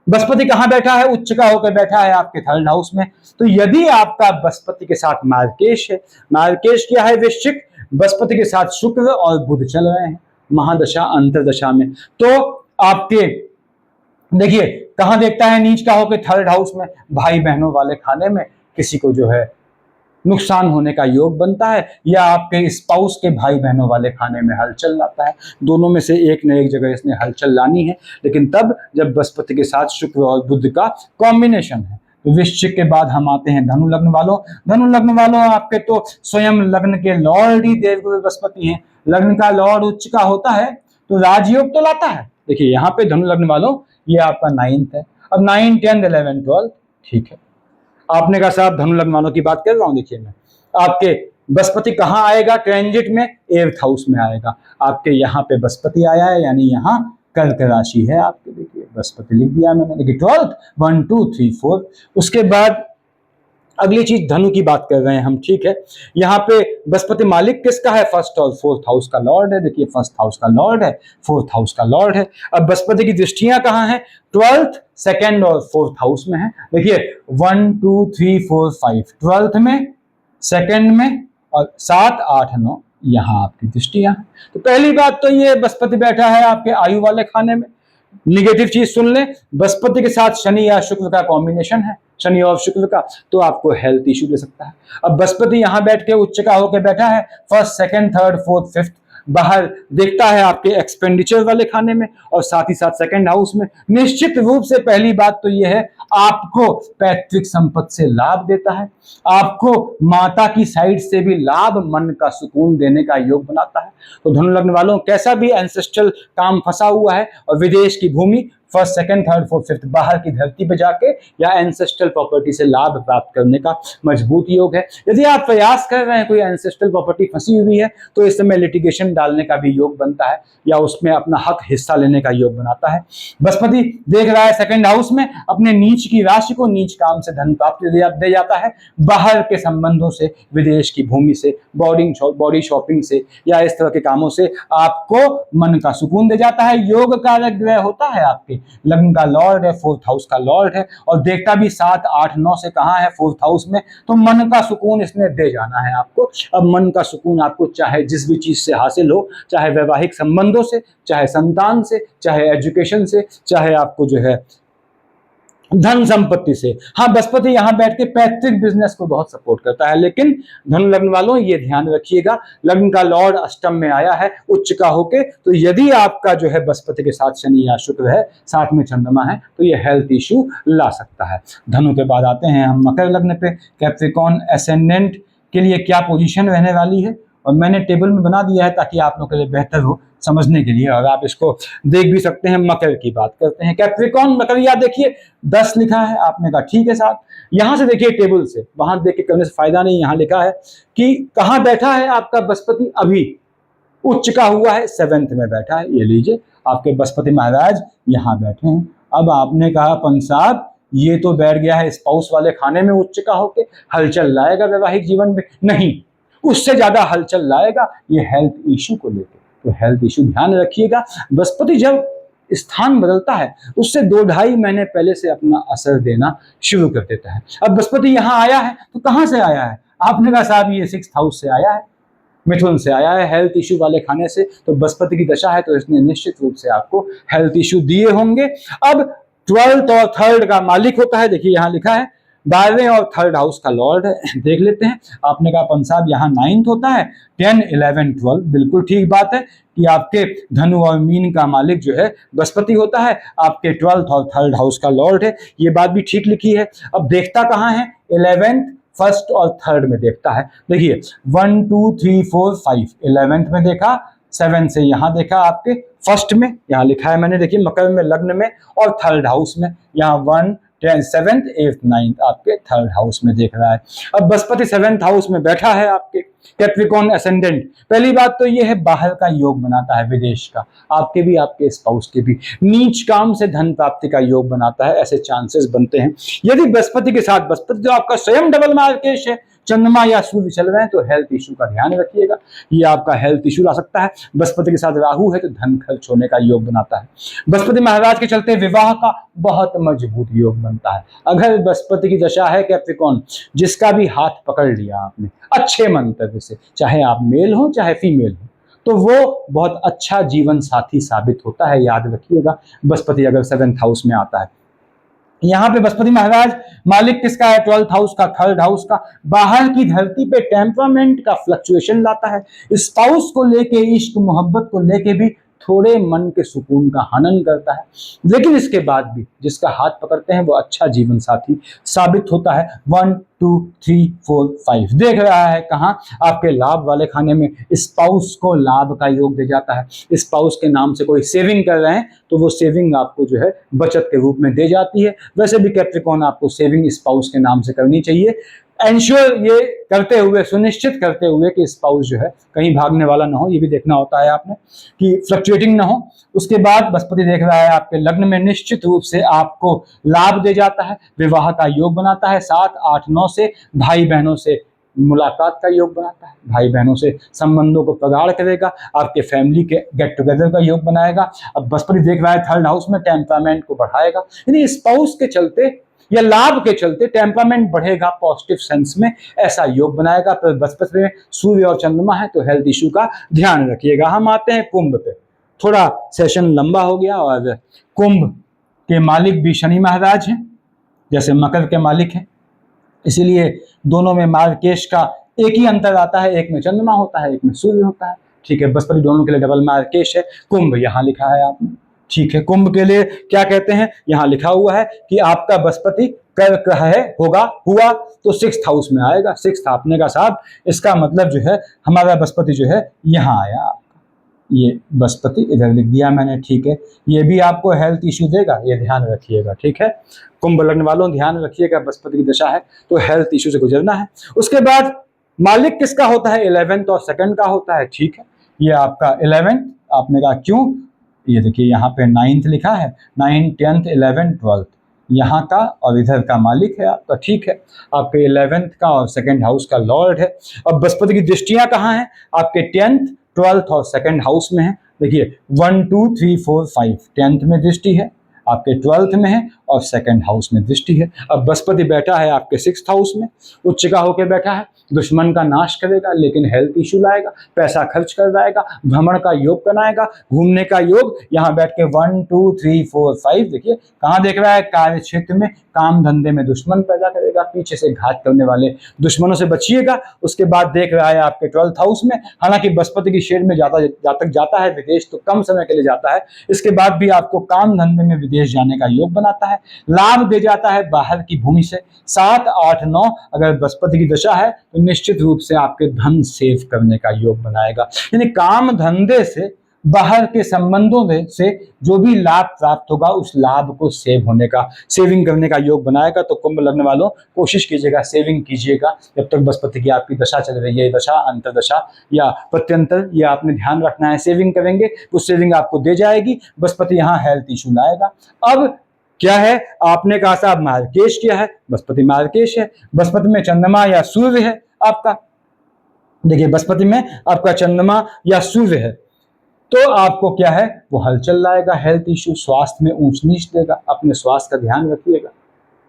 बृहस्पति कहां बैठा है, उच्च का होकर बैठा है आपके थर्ड हाउस में। तो यदि आपका बृहस्पति के साथ मार्केश है, मार्केश क्या है वृश्चिक, बृहस्पति के साथ शुक्र और बुध चल रहे हैं महादशा अंतरदशा में, तो आपके देखिए कहां देखता है, नीच का होकर थर्ड हाउस में, भाई बहनों वाले खाने में किसी को जो है नुकसान होने का योग बनता है, या आपके स्पाउस के भाई बहनों वाले खाने में हलचल लाता है। दोनों में से एक न एक जगह इसने हलचल लानी है, लेकिन तब जब बृहस्पति के साथ शुक्र और बुध का कॉम्बिनेशन है। तो वृश्चिक के बाद हम आते हैं धनु लग्न वालों। धनु लग्न वालों आपके तो स्वयं लग्न के लॉर्ड ही देवगुरु बृहस्पति हैं। लग्न का लॉर्ड उच्च का होता है तो राजयोग तो लाता है। देखिए यहाँ पे धनु लग्न वालों ये आपका 9th है। अब 9 10 11 12 ठीक है, आपने कहा साहब धनु लग्न वालों की बात कर रहा हूं। देखिए मैं आपके बृहस्पति कहां आएगा ट्रांजिट में, 8th हाउस में आएगा। आपके यहाँ पे बृहस्पति आया है यानी यहाँ कर्क राशि है आपके। देखिए बृहस्पति लिख दिया मैंने, देखिए 12th 1 2 3 4। उसके बाद अगली चीज धनु की बात कर रहे हैं हम, ठीक है। यहाँ पे बृहस्पति मालिक किसका है, फर्स्ट और फोर्थ हाउस का लॉर्ड है। देखिए फर्स्ट हाउस का लॉर्ड है, फोर्थ हाउस का लॉर्ड है। अब बृहस्पति की दृष्टियां कहाँ हैं, 12th सेकंड और फोर्थ हाउस में है। देखिए 1 2 3 4 5 12th में, सेकंड में, और 7 8 9 यहाँ आपकी दृष्टियां हैं। तो पहली बात तो ये बृहस्पति बैठा है आपके आयु वाले खाने में। निगेटिव चीज सुन ले, बृहस्पति के साथ शनि या शुक्र का कॉम्बिनेशन है, शनि और शुक्र का, तो आपको हेल्थ इश्यू दे सकता है। अब बृहस्पति यहां बैठ के उच्च का होकर बैठा है, first second third fourth fifth, बाहर देखता है आपके एक्सपेंडिचर वाले खाने में और साथ ही साथ सेकंड हाउस में। निश्चित रूप से पहली बात तो यह है, आपको पैतृक संपत्ति से लाभ देता है, आपको माता की साइड से भी लाभ, मन का सुकून देने का योग बनाता है। तो धनु लग्न वालों कैसा भी एंसेस्ट्रल काम फंसा हुआ है और विदेश की भूमि, first second third fourth fifth, बाहर की धरती पे जाके या एंसेस्ट्रल प्रॉपर्टी से लाभ प्राप्त करने का मजबूत योग है। यदि आप प्रयास कर रहे हैं कोई एंसेस्ट्रल प्रॉपर्टी फंसी हुई है तो इस समय लिटिगेशन डालने का भी योग बनता है या उसमें अपना हक हिस्सा लेने का योग बनाता है। बृहस्पति देख रहा है सेकंड हाउस में, अपने नीच की राशि को नीच काम से धन प्राप्ति दे जाता है, बाहर के संबंधों से, विदेश की भूमि से, बॉडी शॉपिंग से या इस तरह के कामों से आपको मन का सुकून दे जाता है। योग कारक ग्रह होता है आपके, लग्न का लॉर्ड है, फोर्थ हाउस का लॉर्ड है और देखता भी 7 8 9 से कहां है, फोर्थ हाउस में। तो मन का सुकून इसने दे जाना है आपको। अब मन का सुकून आपको चाहे जिस भी चीज से हासिल हो, चाहे वैवाहिक संबंधों से, चाहे संतान से, चाहे एजुकेशन से, चाहे आपको जो है धन संपत्ति से। हाँ, बृहस्पति यहां बैठ के पैतृक बिजनेस को बहुत सपोर्ट करता है, लेकिन धनु लग्न वालों ये ध्यान रखिएगा, लग्न का लॉर्ड अष्टम में आया है उच्च का होके, तो यदि आपका जो है बृहस्पति के साथ शनि या शुक्र है, साथ में चंद्रमा है, तो ये हेल्थ इश्यू ला सकता है। धनु के बाद आते हैं हम मकर लग्न पे। कैप्रिकॉर्न एसेंडेंट के लिए क्या पोजीशन रहने वाली है, और मैंने टेबल में बना दिया है ताकि आप लोगों के लिए बेहतर हो समझने के लिए, और आप इसको देख भी सकते हैं। मकर की बात करते हैं, कैप्रिकॉर्न मकर, या देखिए 10 लिखा है, आपने कहा ठीक है साहब, यहां से देखिए टेबल से, वहां देख के करने से फायदा नहीं। यहां लिखा है कि कहां बैठा है आपका बृहस्पति, अभी उच्च का हुआ है, 7th में बैठा है। ये लीजिए आपके बृहस्पति महाराज यहां बैठे हैं। अब आपने कहा पंत साहब ये तो बैठ गया है स्पाउस वाले खाने में उच्च का होके, हलचल लाएगा वैवाहिक जीवन में। नहीं, उससे ज्यादा हलचल लाएगा ये हेल्थ इश्यू को लेकर। तो हेल्थ इश्यू ध्यान रखिएगा। बृहस्पति जब स्थान बदलता है उससे 2-2.5 महीने पहले से अपना असर देना शुरू कर देता है। अब बृहस्पति यहां आया है तो कहां से आया है? आपने कहा साहब ये 6th हाउस से आया है, मिथुन से आया है, हेल्थ इश्यू वाले खाने से। तो बृहस्पति की दशा है तो इसने निश्चित रूप से आपको हेल्थ इश्यू दिए होंगे। अब 12th और 3rd का मालिक होता है, देखिए यहां लिखा है 12वें और 3rd हाउस का लॉर्ड है। देख लेते हैं। आपने कहा पंसाब यहाँ 9th होता है, 10, 11, 12, बिल्कुल ठीक बात है कि आपके धनु और मीन का मालिक जो है बृहस्पति होता है, आपके 12th और 3rd हाउस का लॉर्ड है। ये बात भी ठीक लिखी है। अब देखता कहाँ है? 11th, 1st और 3rd में देखता है। देखिए 1, 2, 3, 4, 5, 11th में देखा, 7 से यहाँ देखा आपके 1st में, यहाँ लिखा है मैंने, देखिए मकर में, लग्न में, और 3rd हाउस में, यहाँ 1, 10, 7th, 8th, 9th आपके 3rd हाउस में देख रहा है। अब बृहस्पति 7th हाउस में बैठा है आपके कैप्रिकॉर्न एसेंडेंट। पहली बात तो ये है बाहर का योग बनाता है, विदेश का, आपके भी आपके स्पाउस के भी। नीच काम से धन प्राप्ति का योग बनाता है, ऐसे चांसेस बनते हैं। यदि बृहस्पति के साथ, बृहस्पति जो आपका स्वयं डबल मार्केश है, चंद्रमा या सूर्य चल रहे हैं, तो हेल्थ इशू का ध्यान रखिएगा, ये आपका हेल्थ इशू ला सकता है। बृहस्पति के साथ राहु है तो धन खर्च होने का योग बनाता है। बृहस्पति महाराज के चलते विवाह का बहुत मजबूत योग बनता है। अगर बृहस्पति की दशा है कैप्रिकॉर्न, जिसका भी हाथ पकड़ लिया आपने अच्छे मंतव्य से, चाहे आप मेल हो चाहे फीमेल हो, तो वो बहुत अच्छा जीवन साथी साबित होता है, याद रखिएगा। बृहस्पति अगर 7th हाउस में आता है, यहाँ पे बृहस्पति महाराज मालिक किसका है? 12th हाउस का, 3rd हाउस का। बाहर की धरती पे टेम्परामेंट का फ्लक्चुएशन लाता है, स्पाउस को लेके, इश्क मोहब्बत को लेके भी थोड़े मन के सुकून का हनन करता है। लेकिन इसके बाद भी जिसका हाथ पकड़ते हैं वो अच्छा जीवन साथी साबित होता है। 1, 2, 3, 4, 5 देख रहा है कहाँ? आपके लाभ वाले खाने में। स्पाउस को लाभ का योग दे जाता है। स्पाउस के नाम से कोई सेविंग कर रहे हैं तो वो सेविंग आपको जो है बचत के रूप में दे जाती है। वैसे भी कैप्रिकॉर्न आपको सेविंग स्पाउस के नाम से करनी चाहिए। एंश्योर ये करते हुए, सुनिश्चित करते हुए कि स्पाउस जो है कहीं भागने वाला ना हो, ये भी देखना होता है आपने कि फ्लक्चुएटिंग ना हो। उसके बाद बृहस्पति देख रहा है आपके लग्न में, निश्चित रूप से आपको लाभ दे जाता है, विवाह का योग बनाता है। 7, 8, 9 से भाई बहनों से मुलाकात का योग बनाता है, भाई बहनों से संबंधों को प्रगाढ़ करेगा, आपके फैमिली के गेट टुगेदर का योग बनाएगा। अब बृहस्पति देख रहा है 3rd हाउस में, टेम्परामेंट को बढ़ाएगा, यानी स्पाउस के चलते या लाभ के चलते टेम्परामेंट बढ़ेगा पॉजिटिव सेंस में, ऐसा योग बनाएगा। पर बृहस्पति में सूर्य और चंद्रमा है तो हेल्थ इशू का ध्यान रखिएगा। हम आते हैं कुंभ पे, थोड़ा सेशन लंबा हो गया, और कुंभ के मालिक भी शनि महाराज हैं, जैसे मकर के मालिक हैं, इसीलिए दोनों में मार्केश का एक ही अंतर आता है, एक में चंद्रमा होता है, एक में सूर्य होता है। ठीक है, बृहस्पति दोनों के लिए डबल मार्केश है। कुंभ यहाँ लिखा है आपने, ठीक है। कुंभ के लिए क्या कहते हैं? यहाँ लिखा हुआ है कि आपका बृहस्पति कर्क है, होगा, हुआ तो 6th हाउस में आएगा। 6th आपने का साहब, इसका मतलब जो है हमारा बृहस्पति जो है यहाँ आया, ये बृहस्पति इधर लिख दिया मैंने, ठीक है। ये भी आपको हेल्थ इश्यू देगा, ये ध्यान रखिएगा, ठीक है। कुंभ लग्न वालों ध्यान रखिएगा, बृहस्पति की दशा है तो हेल्थ इश्यू से गुजरना है। उसके बाद मालिक किसका होता है? 11th और 2nd का होता है, ठीक है। ये आपका 11th, आपने कहा क्यों? ये देखिए यहाँ पे 9th लिखा है, 9, 10th, 11, 12 यहाँ का, और इधर का मालिक है आपका, ठीक है। आपके 11th का और 2nd हाउस का लॉर्ड है। अब बृहस्पति की दृष्टियां कहाँ हैं? आपके 10th, 12th और 2nd हाउस में है। देखिए 1, 2, 3, 4, 5 10th में दृष्टि है, आपके 12th में है, और 2nd हाउस में दृष्टि है। अब बृहस्पति बैठा है आपके 6th हाउस में, उच्च का होकर बैठा है, दुश्मन का नाश करेगा लेकिन हेल्थ इशू लाएगा, पैसा खर्च कर जाएगा, भ्रमण का योग बनाएगा, घूमने का योग। यहाँ बैठ के 1, 2, 3, 4, 5 देखिए कहाँ देख रहा है? कार्य क्षेत्र में, काम धंधे में दुश्मन पैदा करेगा, पीछे से घात करने वाले दुश्मनों से बचिएगा। उसके बाद देख रहा है आपके 12th हाउस में, हालांकि बृहस्पति की शेड में जातक जाता है विदेश तो कम समय के लिए जाता है, इसके बाद भी आपको काम धंधे में विदेश जाने का योग बनाता है, लाभ दे जाता है बाहर की भूमि से। 7, 8, 9 अगर बृहस्पति की दशा है तो निश्चित रूप से आपके धन सेव करने का योग बनाएगा, यानी काम धंधे से, बाहर के संबंधों से जो भी लाभ प्राप्त होगा उस लाभ को सेव होने का, सेविंग करने का योग बनाएगा। तो कुंभ लग्न वालों कोशिश कीजिएगा, सेविंग कीजिएगा जब तक बृहस्पति की आपकी दशा चल रही है, दशा, अंतरदशा या प्रत्यंतर, ये आपने ध्यान रखना है। सेविंग करेंगे तो सेविंग आपको दे जाएगी। बृहस्पति यहाँ हेल्थ इशू लाएगा। अब क्या है? आपने कहा साहब मार्केश क्या है? बृहस्पति मार्केश है। बृहस्पति में चंद्रमा या सूर्य है आपका, देखिए बृहस्पति में आपका चंद्रमा या सूर्य है, तो आपको क्या है, वो हलचल लाएगा, हेल्थ इश्यू, स्वास्थ्य में ऊंच नीच देगा, अपने स्वास्थ्य का ध्यान रखिएगा।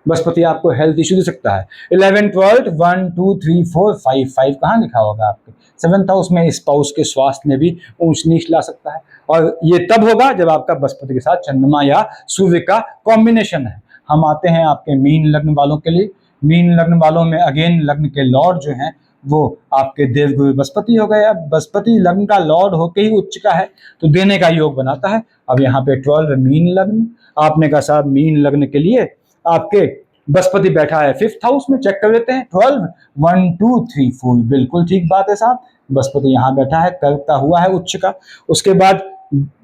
बृहस्पति आपको हेल्थ इश्यू दे सकता है। 11 12 1 2 3 4 5 5 कहाँ लिखा होगा आपके 7th हाउस में, स्पाउस के स्वास्थ्य में भी ऊंच नीच ला सकता है। और ये तब होगा जब आपका बृहस्पति के साथ चंद्रमा या सूर्य का कॉम्बिनेशन है। हम आते हैं आपके मीन लग्न वालों के लिए। मीन लग्न वालों में अगेन लग्न के लॉर्ड जो हैं वो आपके देवगुरु बृहस्पति हो गए। अब बृहस्पति लग्न का लॉर्ड होके ही उच्च का है तो देने का योग बनाता है। अब यहाँ पे 12 मीन लग्न, आपने कहा साहब मीन लग्न के लिए आपके बृहस्पति बैठा है 5th हाउस में, चेक कर लेते हैं। 12 1 2 3 4 बिल्कुल ठीक बात है साहब, बृहस्पति यहाँ बैठा है, करता हुआ है उच्च का। उसके बाद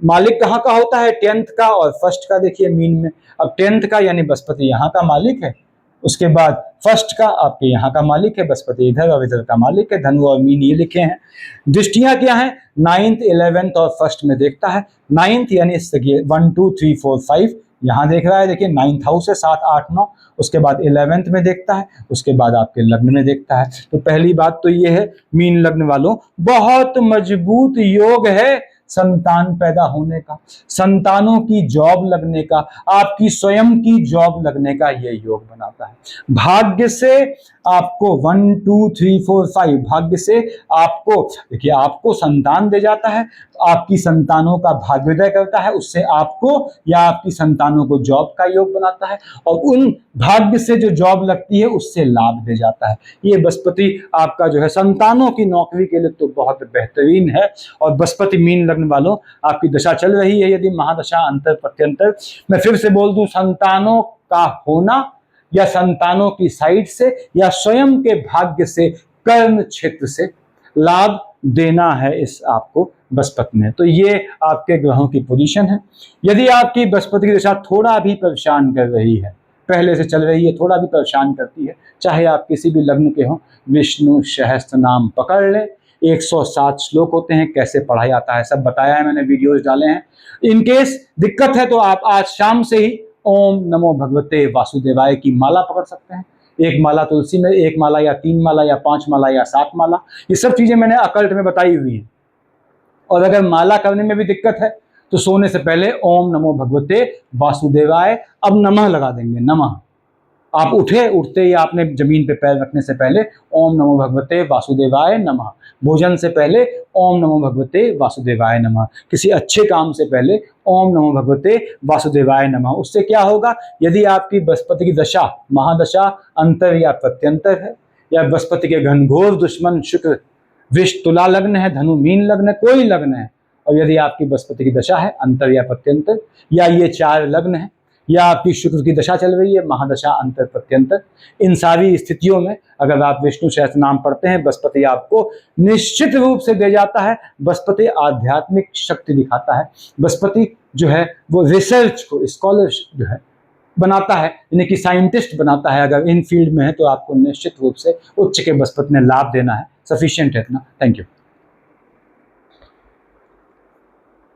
मालिक कहाँ का होता है, 10th का और 1st का। देखिए मीन में अब 10th का यानी बृहस्पति यहाँ का मालिक है, उसके बाद 1st का आपके यहाँ का मालिक है, बृहस्पति इधर और इधर का मालिक है। धनु और मीन ये लिखे हैं। दृष्टियां क्या है, 9th 11th और 1st में देखता है। 9th यानी 1 2 3 4 5 यहाँ देख रहा है, देखिए 9th हाउस है, 7 8 9। उसके बाद 11th में देखता है, उसके बाद आपके लग्न में देखता है। तो पहली बात तो ये है, मीन लग्न वालों बहुत मजबूत योग है संतान पैदा होने का, संतानों की जॉब लगने का, आपकी स्वयं की जॉब लगने का ये योग बनाता है। भाग्य से आपको 1 2 3 4 5 भाग्य से आपको, देखिए आपको संतान दे जाता है, आपकी संतानों का भाग्योदय करता है, उससे आपको या आपकी संतानों को जॉब का योग बनाता है, और उन भाग्य से जो जॉब लगती है उससे लाभ दे जाता है। ये बृहस्पति आपका जो है संतानों की नौकरी के लिए तो बहुत बेहतरीन है। और बृहस्पति मीन लग्न वालों आपकी दशा चल रही है, यदि महादशा अंतर प्रत्यंतर, मैं फिर से बोल दूं, संतानों का होना या संतानों की साइड से या स्वयं के भाग्य से, कर्म क्षेत्र से लाभ देना है इस आपको बृहस्पति ने। तो ये आपके ग्रहों की पोजीशन है। यदि आपकी बृहस्पति की दशा थोड़ा भी परेशान कर रही है, पहले से चल रही है, थोड़ा भी परेशान करती है, चाहे आप किसी भी लग्न के हो, विष्णु सहस्त्र नाम पकड़ ले। 107 श्लोक होते हैं, कैसे पढ़ा जाता है सब बताया है मैंने, वीडियोज डाले हैं। इनकेस दिक्कत है तो आप आज शाम से ही ओम नमो भगवते वासुदेवाय की माला पकड़ सकते हैं। एक माला तुलसी में, एक माला या 3 माला या 5 माला या 7 माला, ये सब चीजें मैंने अकल्ट में बताई हुई हैं। और अगर माला करने में भी दिक्कत है तो सोने से पहले ओम नमो भगवते वासुदेवाय, अब नमः लगा देंगे, नमः। आप उठते ही आपने जमीन पे पैर रखने से पहले ओम नमो भगवते वासुदेवाय नमः। भोजन से पहले ओम नमो भगवते वासुदेवाय नमः। किसी अच्छे काम से पहले ओम नमो भगवते वासुदेवाय नमः। उससे क्या होगा, यदि आपकी बृहस्पति की दशा महादशा अंतर या प्रत्यंतर है, या बृहस्पति के घनघोर दुश्मन शुक्र वृष तुला लग्न है, धनु मीन लग्न है, कोई लग्न है, और यदि आपकी बृहस्पति की दशा है अंतर या प्रत्यंतर, या ये 4 लग्न है, या आपकी शुक्र की दशा चल रही है महादशा अंतर प्रत्यंतर, इन सारी स्थितियों में अगर आप विष्णु सहस्त्र नाम पढ़ते हैं, बृहस्पति आपको निश्चित रूप से दे जाता है। बृहस्पति आध्यात्मिक शक्ति दिखाता है, बृहस्पति जो है वो रिसर्च को, स्कॉलरशिप जो है बनाता है, यानी कि साइंटिस्ट बनाता है। अगर इन फील्ड में है तो आपको निश्चित रूप से उच्च के बृहस्पति ने लाभ देना है, सफिशिएंट है इतना। Thank you.